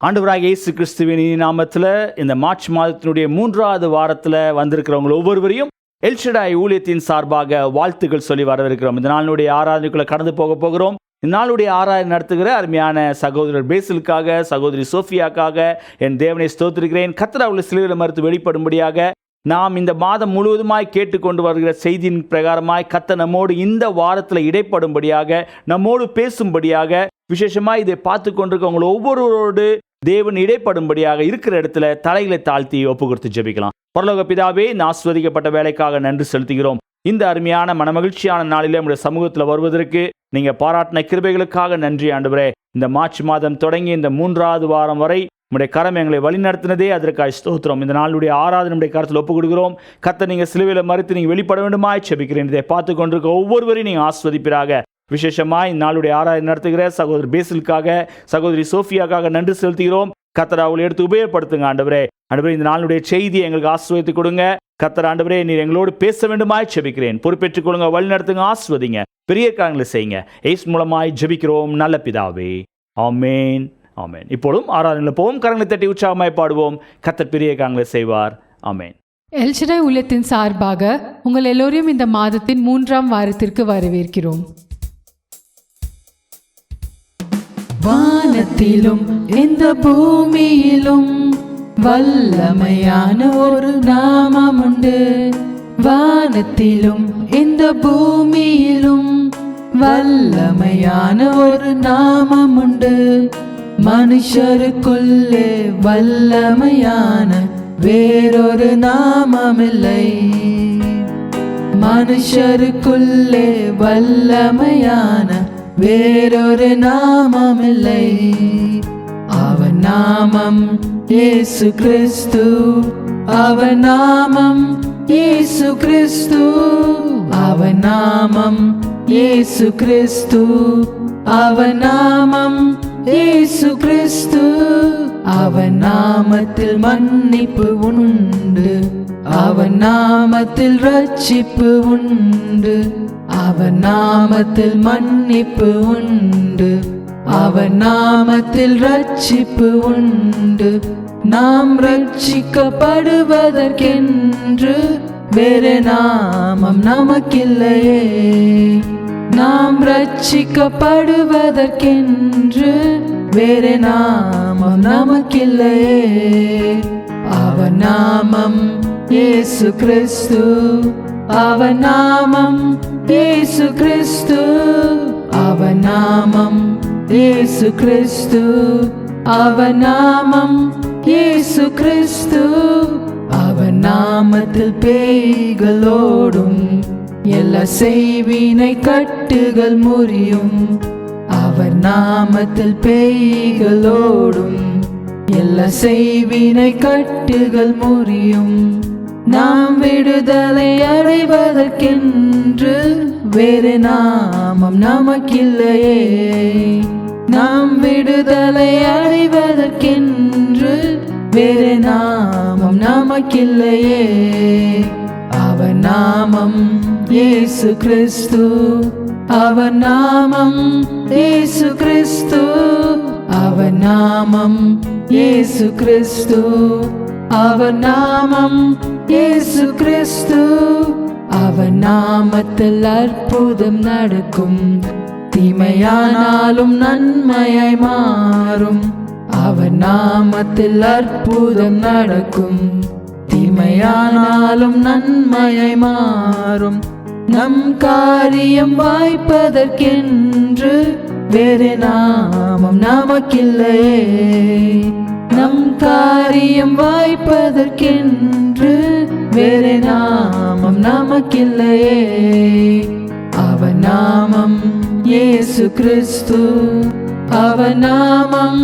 ஆண்டவராகிய இயேசு கிறிஸ்துவின் நாமத்தில் இந்த மார்ச் மாதத்தினுடைய 3வது வாரத்தில் வந்திருக்கிறவங்க ஒவ்வொருவரையும் எல்ஷடாய் ஊழியத்தின் சார்பாக வாழ்த்துக்கள் சொல்லி வரவிருக்கிறோம். இந்த நாளுடைய ஆராதனைக்குள்ளே கடந்து போகிறோம். இந்த நாளுடைய ஆராதனை நடத்துகிற அருமையான சகோதரர் பேசிலுக்காக, சகோதரி சோஃபியாக்காக என் தேவனை ஸ்தோத்திரிக்கிறேன். கர்த்தர் அவர்கள் சிலுவையில் மறுத்து வெளிப்படும்படியாக நாம் இந்த மாதம் முழுவதுமாய் கேட்டுக்கொண்டு வருகிற செய்தியின் பிரகாரமாய் கர்த்தர் நம்மோடு இந்த வாரத்தில் இடைப்படும்படியாக, நம்மோடு பேசும்படியாக, விசேஷமாக இதை பார்த்து கொண்டிருக்கவங்க ஒவ்வொருவரோடு தேவன் இடைப்படும்படியாக இருக்கிற இடத்துல தலைகளை தாழ்த்தி ஒப்பு கொடுத்து ஜெபிக்கலாம். பரலோக பிதாவே, இந்த ஆசீர்வதிக்கப்பட்ட வேலைக்காக நன்றி செலுத்துகிறோம். இந்த அருமையான மனமகிழ்ச்சியான நாளிலே நம்முடைய சமூகத்தில் வருவதற்கு நீங்கள் பாராட்டின கிருபைகளுக்காக நன்றி ஆண்டவரே. இந்த மார்ச் மாதம் தொடங்கி இந்த 3வது வாரம் வரை நம்முடைய கரம் எங்களை வழிநடத்தினதே அதற்காக ஸ்தோத்திரம். இந்த நாளுடைய ஆராதனை நம்முடைய கருத்தில் ஒப்பு கொடுக்கிறோம். கர்த்தர் நீங்கள் சிலுவையில் மறித்து நீங்கள் வெளிப்பட வேண்டுமாய் ஜெபிக்கிறேன். இதை பார்த்து கொண்டிருக்க ஒவ்வொருவரையும் நீங்கள் ஆசீர்வதிப்பீராக. விசேஷமாய் நாளுடைய ஆராதனை நடத்துகிற சகோதரி பேசிலுக்காக, சகோதரி சோஃபியாக்காக நன்றி செலுத்துகிறோம். கர்த்தர் அவளை எடுத்து உபயோகப்படுத்துங்க ஆண்டவரே. ஆண்டவரே, இந்த நாளுடைய செய்தியை எங்களுக்கு ஆசீர்வதித்து கொடுங்க. கர்த்தர் ஆண்டவரே, நீர் எங்களோடு பேச வேண்டுமாய் ஜெபிக்கிறேன். பொறுப்பேற்றுக் கொள்ளுங்க, வழி நடத்துங்க, ஆசீர்வதிங்க, பெரிய காரியங்களை செய்யுங்க. இயேசு மூலமாய் ஜெபிக்கிறோம் நல்ல பிதாவே, ஆமென், ஆமென். இப்பொழுதும் ஆராதனையில் போவோம். கரங்களை தட்டி உற்சாகமாய் பாடுவோம். கர்த்தர் பெரிய காரியங்களை செய்வார். ஆமென். எல்ஷடாய் ஊழியத்தின் சார்பாக உங்கள் எல்லோரையும் இந்த மாதத்தின் 3ஆம் வாரத்திற்கு வரவேற்கிறோம். வானத்திலும் இந்த பூமியிலும் வல்லமையான ஒரு நாமம் உண்டு. வானத்திலும் இந்த பூமியிலும் வல்லமையான ஒரு நாமம் உண்டு. மனுஷருக்குள்ளே வல்லமையான வேறொரு நாமமில்லை. மனுஷருக்குள்ளே வல்லமையான வேறொரு நாமமில்லை. அவன் நாமம் இயேசு கிறிஸ்து. அவன் நாமம் இயேசு கிறிஸ்து. அவன் நாமம் இயேசு கிறிஸ்து. அவன் நாமம் இயேசு கிறிஸ்து. அவன் நாமத்தில் மன்னிப்பு உண்டு. அவன் நாமத்தில் ரட்சிப்பு உண்டு. அவன் நாமத்தில் மன்னிப்பு உண்டு. அவன் நாமத்தில் ரட்சிப்பு உண்டு. நாம் ரட்சிக்கப்படுவதற்கென்று வேறு நாமம் நமக்கில்லையே. நாம் ரட்சிக்கப்படுவதற்கென்று வேறு நாமம் நமக்கில்லையே. அவன் நாமம் இயேசு கிறிஸ்து. அவன் நாமம் இயேசு கிறிஸ்து. அவன் நாமம் இயேசு கிறிஸ்து. அவன் நாமம் இயேசு கிறிஸ்து. அவன் நாமத்தில் பேய்களோடும் எல்லா செய்வினை கட்டுகள் முறியும். அவர் நாமத்தில் பேய்களோடும் எல்லா செய்வினை கட்டுகள் முறியும். நாம் விடுதலை அடைவதற்கென்று வேறு நாமம் நமக்கில்லையே. நாம் விடுதலை அடைவதற்கென்று வேறு நாமம் நமக்கில்லையே. அவன் நாமம் இயேசு கிறிஸ்து. அவன் நாமம் இயேசு கிறிஸ்து. அவன் நாமம் இயேசு கிறிஸ்து. அவன் நாமம் இயேசு கிறிஸ்து. அவன் நாமத்தில் அற்புதம் நடக்கும். தீமையானாலும் நன்மையாய் மாறும். அவன் நாமத்தில் அற்புதம் நடக்கும். தீமையானாலும் நன்மையாய் மாறும். நம் காரியம் வாய்ப்பதற்கென்று வேறு நாமம் நமக்கில்லையே. நம் காரியம் வாய்ப்பதற்கென்று வேறு நாமம் நமக்கில்லையே. அவன் நாமம் இயேசு கிறிஸ்து. அவன் நாமம்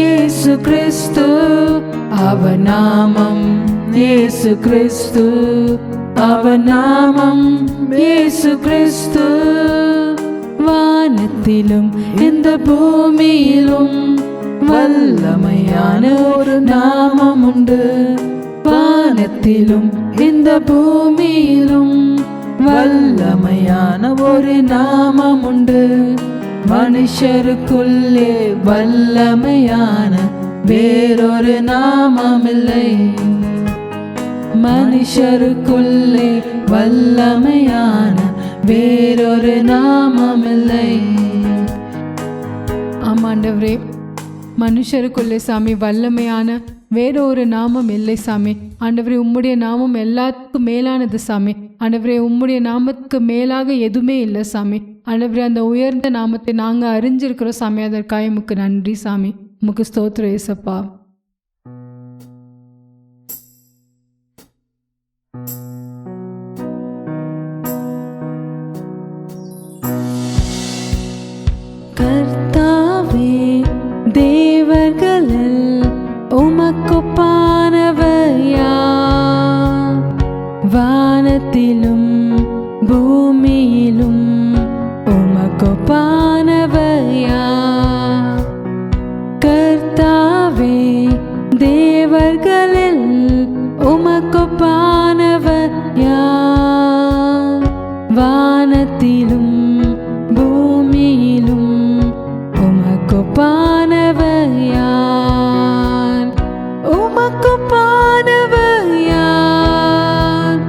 இயேசு கிறிஸ்து. அவன் நாமம் இயேசு கிறிஸ்து. அவன் நாமம் இயேசு கிறிஸ்து. வானத்திலும் இந்த பூமியிலும் வல்லமையான ஒரு நாமம் உண்டு. வானத்திலும் இந்த பூமியிலும் வல்லமையான ஒரு நாமம் உண்டு. மனுஷருக்குள்ளே வல்லமையான வேறொரு நாமமில்லை. மனுஷருக்குள்ளே வல்லமையான வேறொரு நாமமில்லை. ஆமாண்டவரே, மனுஷருக்குள்ளே சாமி வல்லமையான வேற ஒரு நாமம் இல்லை சாமி. ஆண்டவரே, உம்முடைய நாமம் எல்லாத்துக்கும் மேலானது சாமி. ஆண்டவரே, உம்முடைய நாமத்துக்கு மேலாக எதுவுமே இல்லை சாமி. ஆண்டவரே, அந்த உயர்ந்த நாமத்தை நாங்கள் அறிஞ்சிருக்கிறோம் சாமி. அதற்காக உமக்கு நன்றி சாமி. உமக்கு ஸ்தோத்திரம் ஏசப்பா. கர்த்தாவே, தேவர்களில் உமக்கொப்பானவர் யார்? வானத்திலும் பூமியிலும் உமக்கொப்பானவர் யார்? கர்த்தாவே, தேவர்களில் உமக்கொப்பானவர் யார்? வானத்திலும் பூமியிலும் உமக்கொப்பானவர் யார்? உமக்கொப்பானவர் யார்?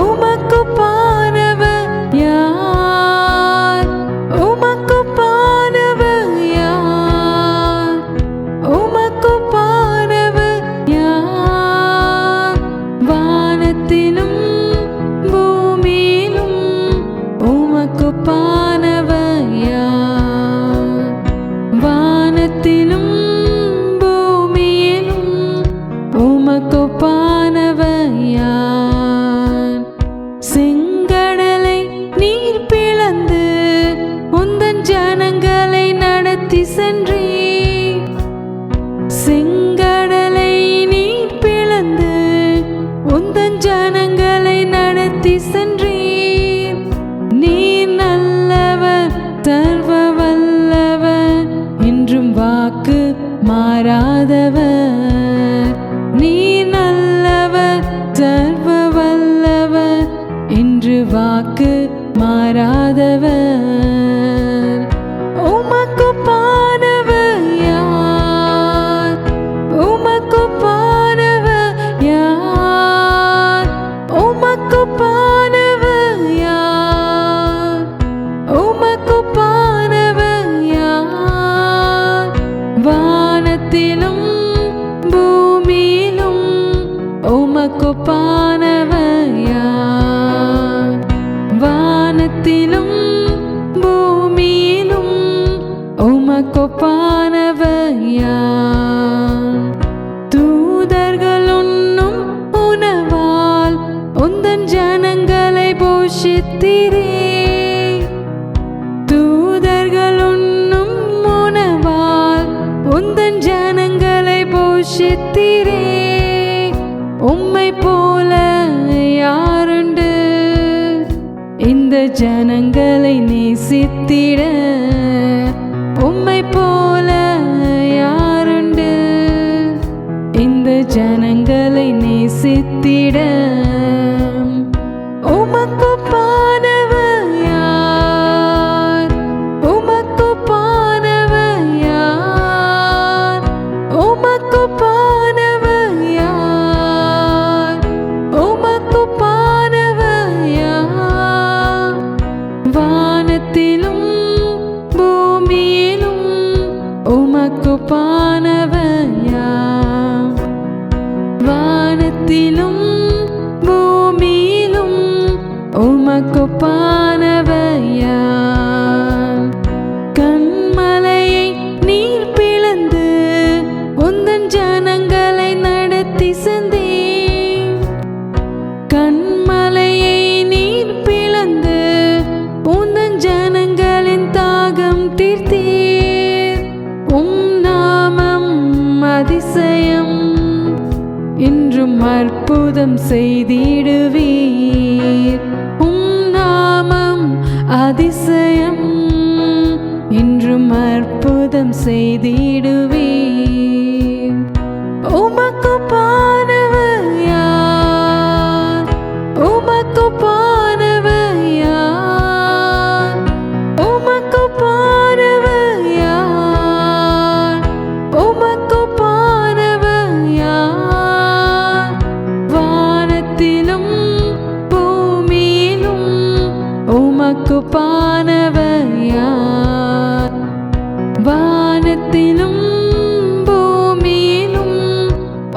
உமக்கொப்பானவர் யார்? உமக்கொப்பானவர் யார்? உமக்கொப்பானவர் யார்? வானத்திலும் பூமியிலும் உமக்கொப்பானவர் யார்? வானத்திலும் பூமியிலும் உமக்கொப்பானவர் யார்? செங்கடலை நீர் பிளந்து உந்தன் ஜனங்களை நடத்தி சென்றீர். செங்கடலை நீர் பிளந்து உந்தன் ஜனங்களை நடத்தி சென்றீர். நீர் நல்லவர், சர்வ வல்லவர், என்றும் வாக்கு மாறாதவர். நீர் நல்லவர், சர்வ வல்லவர், என்று வாக்கு மாறாதவர். உமக்கொப்பானவர் யார்? உமக்கொப்பானவர் யார்? உமக்கொப்பானவர் யார்? உமக்கொப்பானவர் யார்? வானத்திலும் பூமியிலும் உமக்கொப்பானவர் யார்? வானத்திலும் பூமியிலும் உமக்கொப்பானவர் யார்? தூதர்கள் உண்ணும் உணவால் உந்தன் ஜனங்களை போஷித்தீரே. தூதர்கள் உண்ணும் உணவால் உந்தன் ஜனங்களை போஷித்தீரே. உம்மை போல யாருண்டு இந்த ஜனங்களை நேசித்திட? உம்மை போல யாருண்டு இந்த ஜனங்களை நேசித்திட? உமக்கொப்பானவர் யார்? உமக்கொப்பானவர் யார்? உமக்கொப்பானவர் யார்? உமக்கொப்பானவர் யார்? வானத்திலும் பூமியிலும் உமக்கொப்பானவர் யார்? வானத்திலும் பூமியிலும் உமக்கொப்பானவர் யார்? கன்மலையை நீர் பிளந்து உந்தன் ஜனங்களை நடத்தி சென்றீர். கன்மலையை நீர் பிளந்து உந்தன் ஜனங்களின் தாகம் தீர்த்தீர். உம் நாமம் அதிசயம், இன்றும் அற்புதம் செய்திடுவீர். உம் நாமம் அதிசயம், இன்றும் அற்புதம் செய்திடுவீர். உமக்கொப்பானவர் யார்? உமக்கொப்பானவர் யார்? உமக்கொப்பானவர் யார்? உமக்கொப்பானவர் வானத்திலும் பூமியிலும்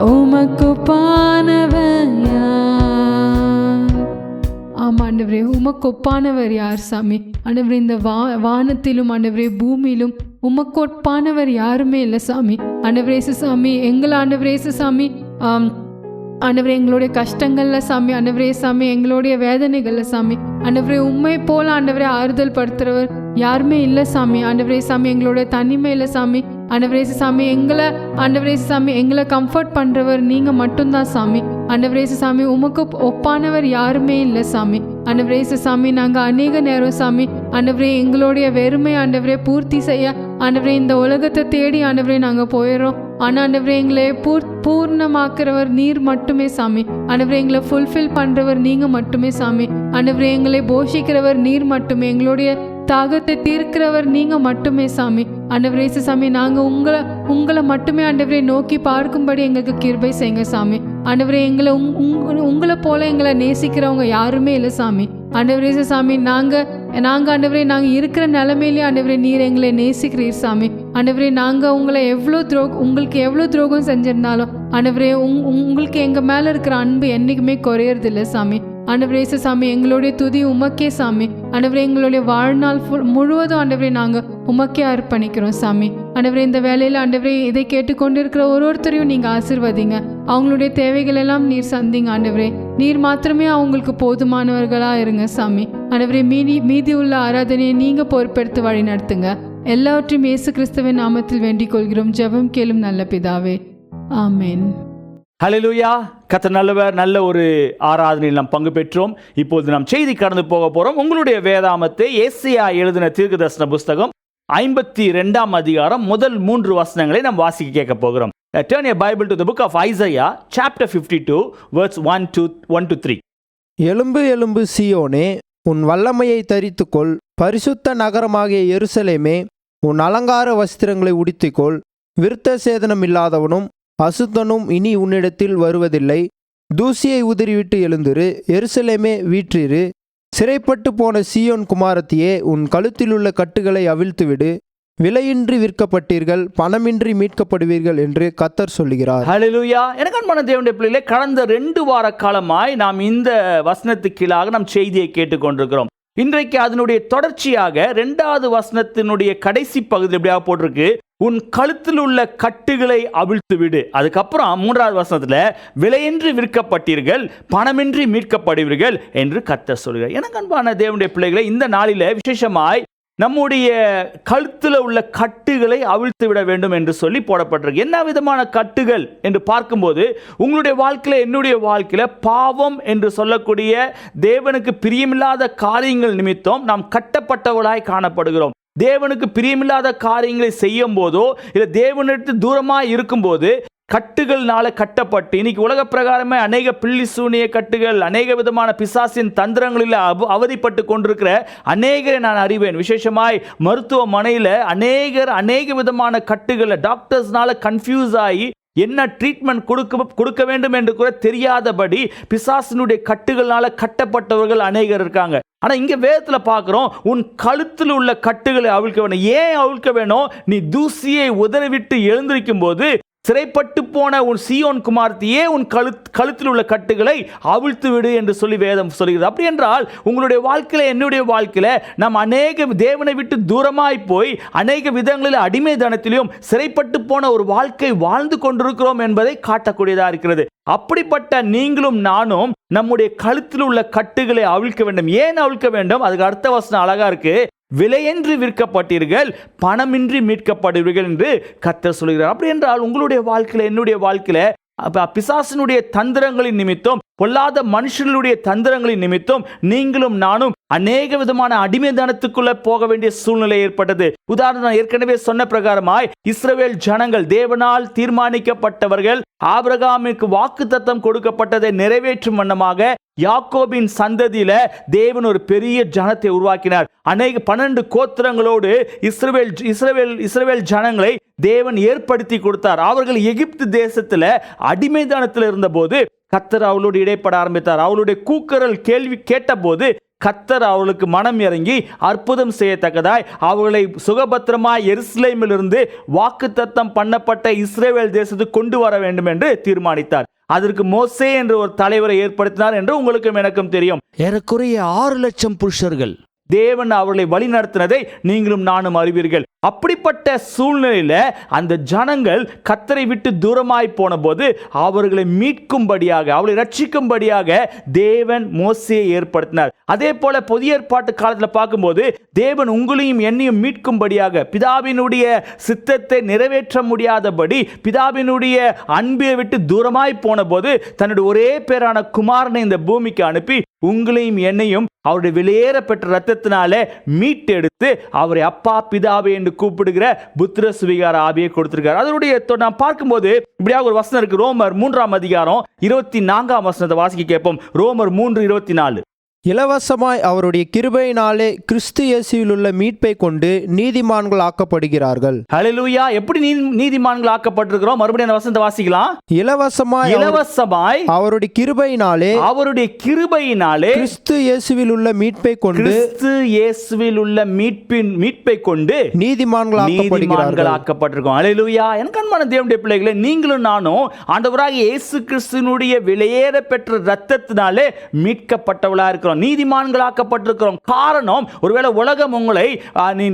உமக்கொப்பானவர் யார்? ஆமா ஆண்டவரே, உமக்கு ஒப்பானவர் யார் சாமி? ஆண்டவரே, இந்த வானத்திலும் ஆண்டவரே பூமியிலும் உமக்கு ஒப்பானவர் யாருமே இல்லை சாமி. ஆண்டவரே சாமி, எங்களை ஆண்டவரே சாமி, ஆண்டவரே எங்களுடைய கஷ்டங்கள்ல சாமி, ஆண்டவரே சாமி எங்களுடைய வேதனைகள்ல சாமி, ஆண்டவரே உண்மை போல ஆண்டவரே ஆறுதல் படுத்துறவர் யாருமே இல்லை சாமி. ஆண்டவரே சாமி, எங்களுடைய தனிமையில சாமி, ஆண்டவரே சாமி ஆண்டவரே சாமி எங்களை கம்ஃபர்ட் பண்றவர் நீங்க மட்டும்தான் சாமி. ஆண்டவரே சாமி, உமக்கு ஒப்பானவர் யாருமே இல்லை சாமி. ஆண்டவரே சாமி, நாங்கள் அநேக நேரம் சாமி ஆண்டவரே எங்களுடைய வெறுமை ஆண்டவரே பூர்த்தி செய்ய ஆண்டவரே இந்த உலகத்தை தேடி ஆண்டவரே நாங்கள் போயிடுறோம். ஆனால் ஆண்டவரே எங்களை பூர்ணமாக்குறவர் நீர் மட்டுமே சாமி. ஆண்டவரே எங்களை ஃபுல்ஃபில் பண்ணுறவர் நீங்கள் மட்டுமே சாமி. ஆண்டவரே எங்களை போஷிக்கிறவர் நீர் மட்டுமே. எங்களுடைய தாகத்தை தீர்க்கிறவர் நீங்கள் மட்டுமே சாமி. ஆண்டவரே சாமி, நாங்கள் உங்களை மட்டுமே ஆண்டவரே நோக்கி பார்க்கும்படி எங்களுக்கு கிருபை செய்யுங்க சாமி. ஆண்டவரே எங்களை உங்களை போல எங்களை நேசிக்கிறவங்க யாருமே இல்லை சாமி. ஆண்டவரே சாமி, நாங்கள் ஆண்டவரே நாங்கள் இருக்கிற நிலைமையிலேயே ஆண்டவரே நீர் எங்களை நேசிக்கிறீர் சாமி. ஆண்டவரே நாங்கள் உங்களுக்கு எவ்வளோ துரோகம் செஞ்சிருந்தாலும் ஆண்டவரே உங்களுக்கு எங்கள் மேலே இருக்கிற அன்பு என்றைக்குமே குறையறதில்லை சாமி. ஆண்டவரே சாமி, எங்களுடைய துதி உமக்கே சாமி. ஆண்டவரே எங்களுடைய வாழ்நாள் முழுவதும் ஆண்டவரே நாங்கள் உமக்கே அர்ப்பணிக்கிறோம் சாமி. ஆண்டவரே இந்த வேலையில் ஆண்டவரே இதை கேட்டுக்கொண்டு இருக்கிற ஒருத்தரையும் நீங்கள் ஆசீர்வதிங்க. அவங்களுடைய தேவைகள் எல்லாம் நீர் சந்திங்க ஆண்டவரே. நீர் மாத்திரமே அவங்களுக்கு போதுமானவர்களாக இருங்க சாமி. ஆண்டவரே மீதி உள்ள ஆராதனையை நீங்கள் பொறுப்பெடுத்து வழி நடத்துங்க. எல்லாவற்றையும் இயேசு கிறிஸ்துவின் நாமத்தில் வேண்டிக் கொள்கிறோம். ஜெபம் கேளும் நல்ல பிதாவே, ஆமென். ஹல்லேலூயா. கர்த்தர் நல்லவர். நல்ல ஒரு ஆராதனையில் நாம் பங்கு பெற்றோம். இப்போது நாம் செய்தி கடந்து போக போகிறோம். உங்களுடைய வேதாமத்தை ஏசாயா எழுதின தீர்க்கதரிசன புஸ்தகம் 52ஆம் அதிகாரம் முதல் 3 வசனங்களை நாம் வாசிக்க கேட்க போகிறோம். Turn your Bible to the book of Isaiah chapter 52 verse 1 to 3. எலும்பு எலும்பு சீயோனே, உன் வல்லமையை தரித்துக்கொள். பரிசுத்த நகரமாகிய எருசலேமே, உன் அலங்கார வஸ்திரங்களை உடுத்திக்கொள். விருத்த சேதனம் இல்லாதவனும் அசுத்தனும் இனி உன்னிடத்தில் வருவதில்லை. தூசியை உதறிவிட்டு எழுந்திரு, எருசலேமே வீற்றிரு. சிறைப்பட்டு போன சீயோன் குமாரத்தியே, உன் கழுத்திலுள்ள கட்டுகளை அவிழ்த்துவிடு. விலையின்றி விற்கப்பட்டீர்கள், பணமின்றி மீட்கப்படுவீர்கள் என்று கர்த்தர் சொல்லுகிறார். ஹல்லேலூயா. எனக்கு அன்பான தேவனுடைய பிள்ளைகளே, கடந்த 2 வார காலமாய் நாம் இந்த வசனத்துக்கு கீழாக நாம் செய்தியை கேட்டுக்கொண்டிருக்கிறோம். இன்றைக்கு அதனுடைய தொடர்ச்சியாக 2வது வசனத்தினுடைய கடைசி பகுதியில் எப்படியாக போட்டிருக்கு, உன் கழுத்தில் உள்ள கட்டுகளை அவிழ்த்து விடு. அதுக்கப்புறம் 3வது வசனத்துல விலையின்றி விற்கப்பட்டீர்கள், பணமின்றி மீட்கப்படுவீர்கள் என்று கர்த்தர் சொல்கிறார். எனக்கு அன்பான தேவனுடைய பிள்ளைகளை, இந்த நாளில விசேஷமாய் நம்முடைய கழுத்தில் உள்ள கட்டுகளை அவிழ்த்து விட வேண்டும் என்று சொல்லி போடப்பட்டிருக்கு. என்ன விதமான கட்டுகள் என்று பார்க்கும்போது, உங்களுடைய வாழ்க்கையில என்னுடைய வாழ்க்கையில பாவம் என்று சொல்லக்கூடிய தேவனுக்கு பிரியமில்லாத காரியங்கள் நிமித்தம் நாம் கட்டப்பட்டவர்களாய் காணப்படுகிறோம். தேவனுக்கு பிரியமில்லாத காரியங்களை செய்யும் போதோ இல்லை தேவனிடத்து தூரமாக இருக்கும்போது கட்டுகள்னால கட்டப்பட்டு, இன்னைக்கு உலக பிரகாரமே அநேக பில்லி சூனிய கட்டுகள், அநேக விதமான பிசாசின் தந்திரங்களில் அவதிப்பட்டு கொண்டிருக்கிற அநேகரை நான் அறிவேன். விசேஷமாய் மருத்துவமனையில் அநேக விதமான கட்டுகளை டாக்டர்ஸ்னால கன்ஃபியூஸ் ஆகி என்ன ட்ரீட்மெண்ட் கொடுக்க வேண்டும் என்று கூட தெரியாதபடி பிசாசினுடைய கட்டுகளால கட்டப்பட்டவர்கள் அநேகர் இருக்காங்க. ஆனால் இங்கே வேதத்தில் பார்க்குறோம், உன் கழுத்தில் உள்ள கட்டுகளை அவிழ்க்க வேணும். ஏன் அவிழ்க்க வேணும்? நீ தூசியை உதறிவிட்டு எழுந்திருக்கும் போது சிறைப்பட்டு போன உன் சீயோன் குமாரத்தியே, உன் கழுத்தில் உள்ள கட்டுகளை அவிழ்த்து விடு என்று சொல்லி வேதம் சொல்கிறது. அப்படி என்றால் உங்களுடைய வாழ்க்கையில என்னுடைய வாழ்க்கையில நாம் அநேக தேவனை விட்டு தூரமாய் போய் அநேக விதங்களில் அடிமை தனத்திலும் சிறைப்பட்டு போன ஒரு வாழ்க்கை வாழ்ந்து கொண்டிருக்கிறோம் என்பதை காட்டக்கூடியதாக இருக்கிறது. அப்படிப்பட்ட நீங்களும் நானும் நம்முடைய கழுத்தில் உள்ள கட்டுகளை அவிழ்க்க வேண்டும். ஏன் அவிழ்க்க வேண்டும்? அதுக்கு அடுத்த வசனம் அழகா இருக்கு, விலையின்றி விற்கப்பட்டீர்கள், பணமின்றி மீட்கப்படுவீர்கள் என்று கர்த்தர் சொல்கிறார். அப்படி என்றால் உங்களுடைய வாழ்க்கையில என்னுடைய வாழ்க்கையில பிசாசினுடைய தந்திரங்களின் நிமித்தம், பொல்லாத மனுஷர்களுடைய தந்திரங்களின் நிமித்தம் நீங்களும் நானும் அநேக விதமான அடிமைத்தனத்துக்குள்ள போக வேண்டிய சூழ்நிலை ஏற்பட்டது. உதாரணம், ஏற்கனவே சொன்ன பிரகாரமாய் இஸ்ரவேல் ஜனங்கள் தேவனால் தீர்மானிக்கப்பட்டவர்கள், ஆபிரகாமுக்கு வாக்குத்தத்தம் கொடுக்கப்பட்டதை நிறைவேற்றும் வண்ணமாக யாக்கோபின் சந்ததியில தேவன் ஒரு பெரிய ஜனத்தை உருவாக்கினார். 12 கோத்திரங்களோடு இஸ்ரவேல் ஜனங்களை தேவன் ஏற்படுத்தி கொடுத்தார். அவர்கள் எகிப்து தேசத்துல அடிமைத்தனத்தில் இருந்த போது கர்த்தர் அவளோடு இடைப்பட ஆரம்பித்தார். அவளுடைய கூக்குரல் கேள்வி கேட்ட போது கர்த்தர் அவர்களுக்கு மனம் இறங்கி அற்புதம் செய்யத்தக்கதாய் அவர்களை சுகபத்திரமாய் எருசலேமிலிருந்து வாக்குத்தத்தம் பண்ணப்பட்ட இஸ்ரவேல் தேசத்துக்கு கொண்டு வர வேண்டும் என்று தீர்மானித்தார். அதற்கு மோசே என்று ஒரு தலைவரை ஏற்படுத்தினார் என்று உங்களுக்கும் எனக்கும் தெரியும். ஏறக்குறைய 6 லட்சம் புருஷர்கள் தேவன் அவர்களை வழி நடத்தினதை நீங்களும் நானும் அறிவீர்கள். அப்படிப்பட்ட சூழ்நிலையில அந்த ஜனங்கள் கர்த்தரை விட்டு தூரமாய் போன போது அவர்களை மீட்கும்படியாக, அவர்களை ரட்சிக்கும்படியாக தேவன் மோசேயை ஏற்படுத்தினார். அதே போல புதிய ஏற்பாட்டு காலத்தில் பார்க்கும்போது தேவன் உங்களையும் என்னையும் மீட்கும்படியாக, பிதாவினுடைய சித்தத்தை நிறைவேற்ற முடியாதபடி பிதாவினுடைய அன்பை விட்டு தூரமாய் போன போது தன்னுடைய ஒரே பேரான குமாரனை இந்த பூமிக்கு அனுப்பி உங்களையும் என்னையும் அவருடைய வெளியேற பெற்ற ரத்தத்தினாலே மீட்டெடுத்து அவரை அப்பா பிதாவே என்று கூப்பிடுகிற புத்திர சுவிகார ஆவியை கொடுத்திருக்கார். அதனுடைய நாம் பார்க்கும்போது இப்படியாக ஒரு வசனம் இருக்கு. ரோமர் 3ஆம் அதிகாரம் 24ஆம் வசனத்தை வாசிக்க கேட்போம். ரோமர் 3:24. இலவசமாய் அவருடைய கிருபையினாலே கிறிஸ்து இயேசுவில் உள்ள மீட்பை கொண்டு நீதிமான்கள் ஆக்கப்படுகிறார்கள். ஹல்லேலூயா. எப்படி நீதிமான்கள் ஆக்கப்பட்டிருக்கிறோம்? மறுபடியும் அந்த வசனத்தை வாசிக்கலாம். இலவசமாய் அவருடைய கிருபையினாலே கிறிஸ்து இயேசுவில் உள்ள மீட்பை கொண்டு மீட்பை கொண்டு நீதிமான்கள் ஆக்கப்பட்டிருக்கோம். ஹல்லேலூயா. எனக்கு அன்பான தேவனுடைய பிள்ளைகளே, நீங்களும் நானும் ஆண்டவராகிய இயேசு கிறிஸ்துவினுடைய வெளியேற பெற்ற இரத்தத்தினாலே மீட்கப்பட்டவளா இருக்கிறோம், நீதிமான்களாக்கப்பட்டிருக்கிறோம். காரணம், ஒருவேளை உலகம் உங்களை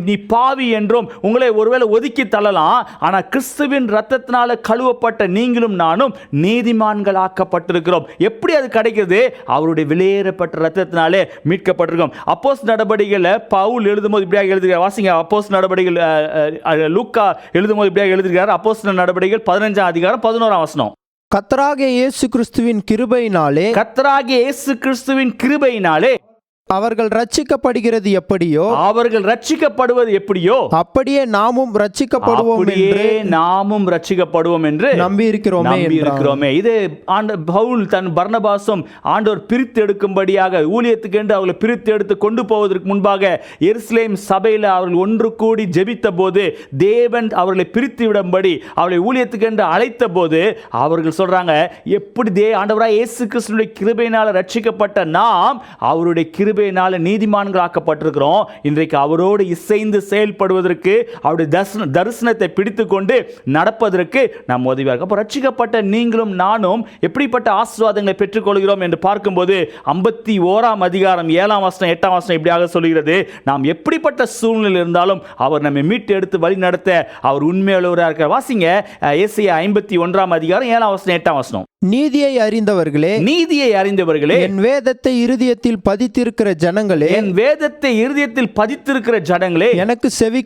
நீ பாவி என்றும் உங்களை ஒருவேளை ஒதுக்கி தள்ளலாம். ஆனால் கிறிஸ்துவின் இரத்தத்தினால கழுவப்பட்ட நீங்களும் நானும் நீதிமான்களாக்கப்பட்டிருக்கிறோம். எப்படி அது கிடைக்கிறது? அவருடைய வெளியேறப்பட்ட இரத்தத்தினாலே மீட்கப்பட்டிருக்கிறோம். அப்போஸ்தலர் நடபடிகளை பவுல் எழுதும்போது இப்படியாக எழுதுகிறார். வாசிங்க. அப்போஸ்தலர் நடபடிகள் லூக்கா எழுதும்போது இப்படியாக எழுதுகிறார். அப்போஸ்தலர் நடபடிகள் 15ஆம் அதிகாரம் 11ஆம் வசனம். கர்த்தராகிய இயேசு கிறிஸ்துவின் கிருபையினாலே அவர்கள் ரட்சிக்கப்படுகிறது எப்படியோ, அவர்கள் ரட்சிக்கப்படுவது எப்படியோ அப்படியே நாமும் ரட்சிக்கப்படுவோம் என்று நம்பி இருக்கிறோமே. இது பவுல் தன் பர்னபாசும் ஆண்டவர் பிரித்து எடுக்கும்படியாக ஊழியத்துக்கு என்று அவர்களை பிரித்து எடுத்து கொண்டு போவதற்கு முன்பாக எருசலேம் சபையில் அவர்கள் ஒன்று கூடி ஜெபித்த போது தேவன் அவர்களை பிரித்து விடும்படி அவர்களை ஊழியத்துக்கு என்று அழைத்த போது அவர்கள் சொல்றாங்க, எப்படி ஆண்டவராய் இயேசு கிறிஸ்துவின் கிருபையினால் ரட்சிக்கப்பட்ட நாம் அவருடைய கிருபை நீதிமான்களாக்கப்பட்டிருக்கிறோம். இன்றைக்கு அவரோடு இசைந்து செயல்படுவதற்கு, அவருடைய தரிசனத்தை பிடித்துக் கொண்டு நடப்பதற்கு நாம் உதவியாக. அப்போ ரட்சிக்கப்பட்ட நீங்களும் நானும் எப்படிப்பட்ட ஆசீர்வாதங்களை பெற்றுக்கொள்கிறோம் என்று பார்க்கும்போது 51ஆம் அதிகாரம் 7ஆம் வசனம் 8ஆம் வசனம் இப்படியாக சொல்கிறது. நாம் எப்படிப்பட்ட சூழ்நிலை இருந்தாலும் அவர் நம்மை மீட்டு எடுத்து வழி நடத்த அவர் உண்மையுள்ளவராக இருக்கிறார். வாசிங்க. ஏசாயா 51ஆம் அதிகாரம் 7ஆம் வசனம் 8ஆம் வசனம். நீதியை அறிந்தவர்களே, என் வேதத்தை இருதயத்தில் பதித்திருக்கிற ஜனங்களே, எனக்கு செவி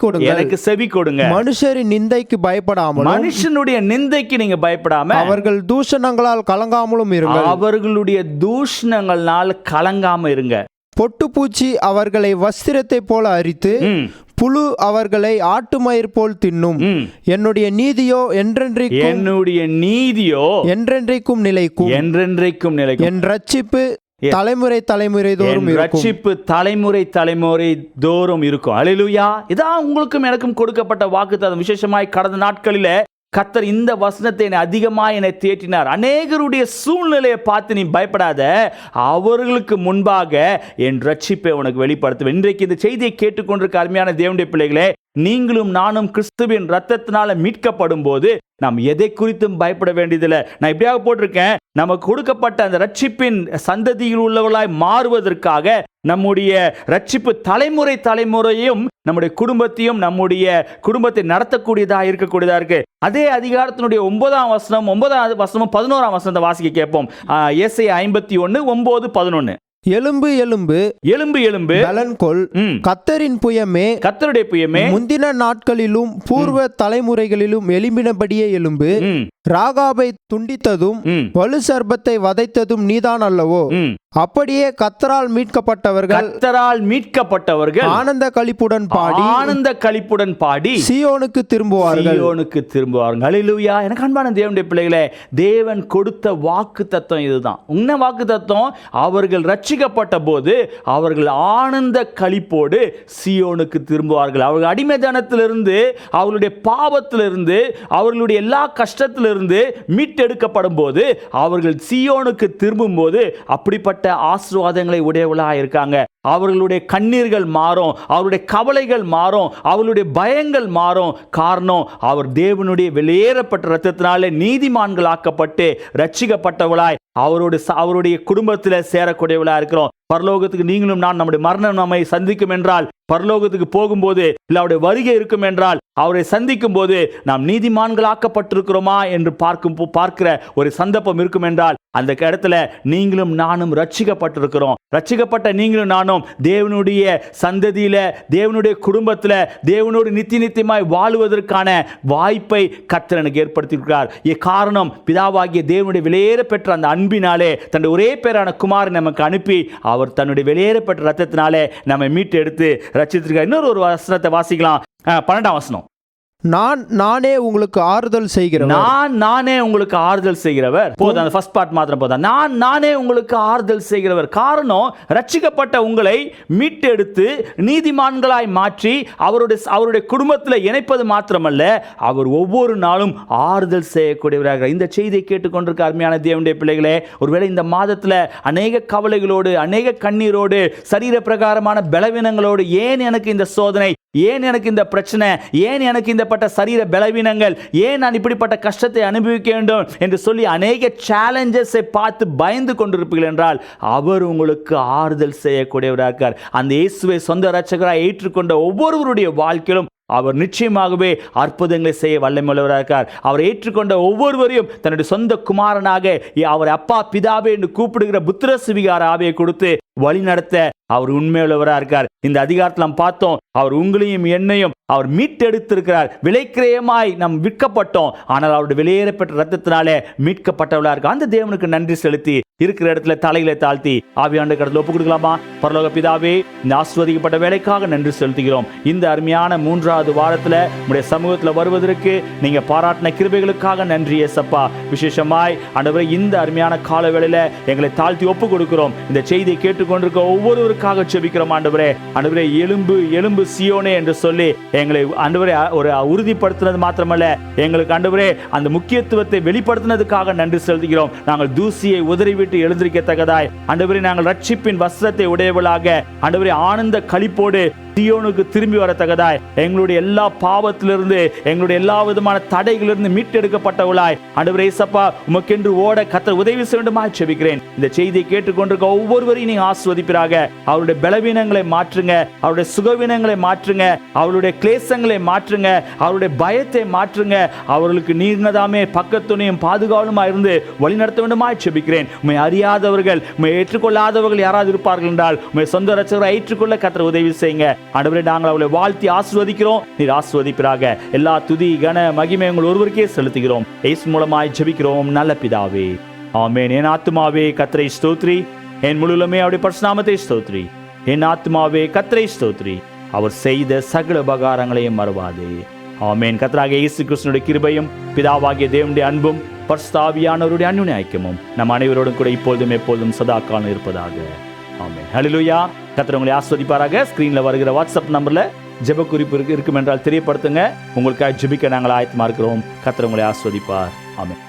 கொடுங்க. மனுஷரின் நிந்தைக்கு பயப்படாமல், மனுஷனுடைய நிந்தைக்கு நீங்க பயப்படாம, அவர்கள் தூஷணங்களால் கலங்காமலும் இருங்க. அவர்களுடைய தூஷணங்களால் கலங்காம இருங்க. பொட்டுப்பூச்சி அவர்களை வஸ்திரத்தை போல அரித்து புழு அவர்களை ஆட்டுமயிர் போல் தின்னும். என்னுடைய நீதியோ என்றென்றைக்கும் நிலைக்கும். என் ரட்சிப்பு தலைமுறை தோறும் இருக்கும். அல்லேலூயா. இதான் உங்களுக்கும் எனக்கும் கொடுக்கப்பட்ட வாக்குத்தத்தம். விசேஷமாய் கடந்த நாட்களிலே கர்த்தர் இந்த வசனத்தை அதிகமாக என்னை தேற்றினார். அநேகருடைய சூழ்நிலையை பார்த்து நீ பயப்படாத, அவர்களுக்கு முன்பாக என் ரட்சிப்பை உனக்கு வெளிப்படுத்துவேன். இன்றைக்கு இந்த செய்தியை கேட்டுக்கொண்டிருக்க அருமையான தேவனுடைய பிள்ளைகளே, நீங்களும் நானும் கிறிஸ்துவின் இரத்தத்தினால மீட்கப்படும் போது நாம் எதை குறித்தும் பயப்பட வேண்டியதில்லை. நான் இப்படியாக போட்டிருக்கேன், நமக்கு கொடுக்கப்பட்ட அந்த ரட்சிப்பின் சந்ததியில் உள்ளவர்களாய் மாறுவதற்காக நம்முடைய ரட்சிப்பு தலைமுறையும் நம்முடைய குடும்பத்தையும் நம்முடைய குடும்பத்தை நடத்தக்கூடியதாக இருக்கக்கூடியதாக இருக்கு. அதே அதிகாரத்தினுடைய 9ஆம் வசனமும் 11ஆம் வசனத்தை வாசிக்க கேட்போம். ஏசாயா 51:9-11. எலும்பு பலன்கொள், கர்த்தரின் கர்த்தருடைய புயமே முந்தின நாட்களிலும் பூர்வ தலைமுறைகளிலும் எழும்பினபடியே எழும்பு. ராகாபை துண்டித்ததும் வலு சர்ப்பத்தை வதைத்ததும் நீதான் அல்லவோ? அப்படியே கர்த்தரால் மீட்கப்பட்டவர்கள் ஆனந்த களிப்புடன் பாடி சீயோனுக்கு திரும்புவார்கள். அல்லேலூயா. எனக்கு அன்பான தேவனுடைய பிள்ளைகளே, தேவன் கொடுத்த வாக்குத்தத்தம் இதுதான். உன்ன வாக்குத்தத்தம், அவர்கள் ரட்சிக்கப்பட்ட போது அவர்கள் ஆனந்த களிப்போடு சீயோனுக்கு திரும்புவார்கள். அவர்கள் அடிமைத்தனத்திலிருந்து, அவர்களுடைய பாவத்திலிருந்து, அவர்களுடைய எல்லா கஷ்டத்திலிருந்து பாவத்திலிருந்து மீட்டெடுக்கப்படும் போது, அவர்கள் சீயோனுக்கு திரும்பும் போது அப்படிப்பட்ட ஆசீர்வாதங்களை உடையவர்களாக இருக்காங்க. அவர்களுடைய கண்ணீர்கள் மாறும், அவருடைய கவலைகள் மாறும், அவர்களுடைய பயங்கள் மாறும். காரணம், அவர் தேவனுடைய வெளியேறப்பட்ட இரத்தத்தினாலே நீதிமான்களாக்கப்பட்டு ரட்சிக்கப்பட்டவளாய் அவருடைய குடும்பத்தில் சேரக்கூடியவளா இருக்கிறோம். பரலோகத்துக்கு நீங்களும் நான் நம்முடைய மரணம் நம்மை சந்திக்கும் என்றால், பரலோகத்துக்கு போகும்போது இல்லை அவருடைய வருகை இருக்கும் என்றால், அவரை சந்திக்கும் போது நாம் நீதிமான்களாக்கப்பட்டிருக்கிறோமா என்று பார்க்கிற ஒரு சந்தர்ப்பம் இருக்கும் என்றால், அந்த இடத்துல நீங்களும் நானும் ரட்சிக்கப்பட்டிருக்கிறோம். ரட்சிக்கப்பட்ட நீங்களும் நானும் தேவனுடைய சந்ததியில, தேவனுடைய குடும்பத்தில் தேவனோடு நித்தியமாய் வாழுவதற்கான வாய்ப்பை கர்த்தர் எனக்கு ஏற்படுத்தியிருக்கிறார். காரணம், பிதாவாகிய தேவனுடைய வெளியேற பெற்ற அந்த அன்பினாலே தன்னுடைய ஒரே பேரான குமாரன் நமக்கு அனுப்பி அவர் தன்னுடைய வெளியேறப்பட்ட ரத்தத்தினாலே நம்மை மீட்டு எடுத்து ரட்சித்திருக்கார். இன்னொரு வசனத்தை வாசிக்கலாம். 12ஆம் வசனம். நானே உங்களுக்கு ஆறுதல் செய்கிறவர். நானே உங்களுக்கு ஆறுதல் செய்கிறவர். போதும், அந்த ஃபர்ஸ்ட் பார்ட் மாத்திரம் போதும். நானே உங்களுக்கு ஆறுதல் செய்கிறவர். காரணம், ரட்சிக்கப்பட்ட உங்களை மீட்டெடுத்து நீதிமான்களாய் மாற்றி அவருடைய குடும்பத்தில் இணைப்பது மாத்திரமல்ல, அவர் ஒவ்வொரு நாளும் ஆறுதல் செய்யக்கூடியவராக. இந்த செய்தியை கேட்டுக்கொண்டிருக்க அருமையான தேவனுடைய பிள்ளைகளே, ஒருவேளை இந்த மாதத்தில் அநேக கவலைகளோடு, அநேக கண்ணீரோடு, சரீர பிரகாரமான பலவீனங்களோடு, ஏன் எனக்கு இந்த சோதனை, ஏன் எனக்கு இந்த பிரச்சனை, ஏன் எனக்கு இந்த சரீர பலவீனங்கள், ஏன் நான் இப்படிப்பட்ட கஷ்டத்தை அனுபவிக்க வேண்டும் என்று சொல்லி அநேக சேலஞ்சஸை பார்த்து பயந்து கொண்டிருப்பீர்கள் என்றால், அவர் உங்களுக்கு ஆறுதல் செய்யக்கூடியவராக இருக்கார். அந்த இயேசுவை சொந்த இரட்சகராய் ஏற்றுக்கொண்ட ஒவ்வொருவருடைய வாழ்க்கையிலும் அவர் நிச்சயமாகவே அற்புதங்களை செய்ய வல்லமையுள்ளவராக இருக்கார். அவர் ஏற்றுக்கொண்ட ஒவ்வொருவரையும் தன்னுடைய சொந்த குமாரனாக, அவர் அப்பா பிதாவே என்று கூப்பிடுகிற புத்திர சுவிகார ஆவியை கொடுத்து வழி நடத்த அவர் உண்மையுள்ளவராக இருக்கார். இந்த அதிகாரத்தில் நாம் பார்த்தோம், அவர் உங்களையும் என்னையும் அவர் மீட்டெடுத்திருக்கிறார். விலைக்கிரயமாய் நாம் விற்கப்பட்டோம், ஆனால் அவருடைய வெளியேறப்பட்ட ரத்தத்தினாலே மீட்கப்பட்டவர்களாக இருக்கார். அந்த தேவனுக்கு நன்றி செலுத்தி இருக்கிற இடத்துல தலைகளை தாழ்த்தி ஆவியாண்டு கடத்தில் ஒப்புக் கொடுக்கலாமா? பரலோக பிதாவே, இந்த ஆசீர்வதிக்கப்பட்ட வேலைக்காக நன்றி செலுத்துகிறோம். இந்த அருமையான 3வது வாரத்தில் உங்களுடைய சமூகத்தில் வருவதற்கு நீங்க பாராட்டின கிருபைகளுக்காக நன்றி ஏசப்பா. விசேஷமாய் ஆண்டவரே, இந்த அருமையான கால வேளையில எங்களை தாழ்த்தி ஒப்புக் கொடுக்கிறோம். இந்த செய்தியை கேட்டுக்கொண்டிருக்க ஒவ்வொருவருக்காக ஜெபிக்கிறோம் ஆண்டவரே. ஆண்டவரே, எலும்பு எலும்பு சீயோனே என்று சொல்லி எங்களை ஆண்டவரே ஒரு உறுதிப்படுத்தினது மாத்திரமல்ல, எங்களுக்கு ஆண்டவரே அந்த முக்கியத்துவத்தை வெளிப்படுத்தினதுக்காக நன்றி செலுத்துகிறோம். நாங்கள் தூசியை உதறிவிட்டு எழுந்திருக்கத்தக்கதாய் ஆண்டவரே, நாங்கள் ரட்சிப்பின் வஸ்திரத்தை உடையவளாக ஆண்டவரே ஆனந்த களிப்போடு சீயோனுக்கு திரும்பி வரத்தக்கதாய், எங்களுடைய எல்லா பாவத்திலிருந்து, எங்களுடைய எல்லா விதமான தடைகளிலிருந்து மீட்டெடுக்கப்பட்டவளாய் ஆண்டவரே இயேசப்பா, உமக்கென்று ஓட கர்த்தர் உதவி செய்ய வேண்டுமாய் ஜெபிக்கிறேன். இந்த செய்தியை கேட்டுக்கொண்டிருக்க ஒவ்வொருவரையும் நீங்க ஆசீர்வதிப்பீராக. அவருடைய பலவீனங்களை மாற்றுங்க, அவருடைய சுகவீனங்களை மாற்றுங்க, அவருடைய கிளேசங்களை மாற்றுங்க, அவருடைய பயத்தை மாற்றுங்க. அவர்களுக்கு நீர்னதாமே பக்கத்துணையும் பாதுகாவலுமா இருந்து வழி நடத்த வேண்டுமாய் ஜெபிக்கிறேன். உம்மை அறியாதவர்கள், உம்மை ஏற்றுக்கொள்ளாதவர்கள் யாராவது இருப்பார்கள் என்றால், உம்மை சொந்த இரட்சகராய் ஏற்றுக்கொள்ள கர்த்தர் உதவி செய்யுங்க. ஆண்டவரே, நாங்கள் அவளை வாழ்த்தி ஆசீர்வதிக்கிறோம். நீர் ஆசீர்வதிப்பீராக. எல்லா துதி கன மகிமை உங்கள் ஒருவருக்கே செலுத்துகிறோம். இயேசு மூலமாய் ஜெபிக்கிறோம் நல்ல பிதாவே, ஆமென். என் ஆத்துமாவே கர்த்தரை ஸ்தோத்திரி, என் முழுவதுமே அவருடைய பரிசுத்த நாமத்தை ஸ்தோத்திரி. என் ஆத்துமாவே கர்த்தரை ஸ்தோத்திரி, அவர் செய்த சகல உபகாரங்களையும் மறவாதே. ஆமென். கர்த்தராகிய இயேசு கிறிஸ்துவினுடைய கிருபையும் பிதாவாகிய தேவனுடைய அன்பும் பரிசுத்த ஆவியானவருடைய அன்பின் ஐக்கியமும் நம் அனைவரோடும் கூட இப்பொழுதும் எப்பொழுதும் சதா காலம் இருப்பதாக. ஆமென். ஹல்லேலூயா. கர்த்தர் உங்களை ஆசீர்வதிப்பாராக. ஸ்கிரீன்ல வருகிற வாட்ஸ்அப் நம்பர்ல ஜெப குறிப்பு இருக்கும் என்றால் தெரியப்படுத்துங்க. உங்களுக்காக ஜெபிக்க நாங்கள் ஆயத்தமா இருக்கிறோம். கர்த்தர் உங்களை ஆசீர்வதிப்பார். ஆமென்.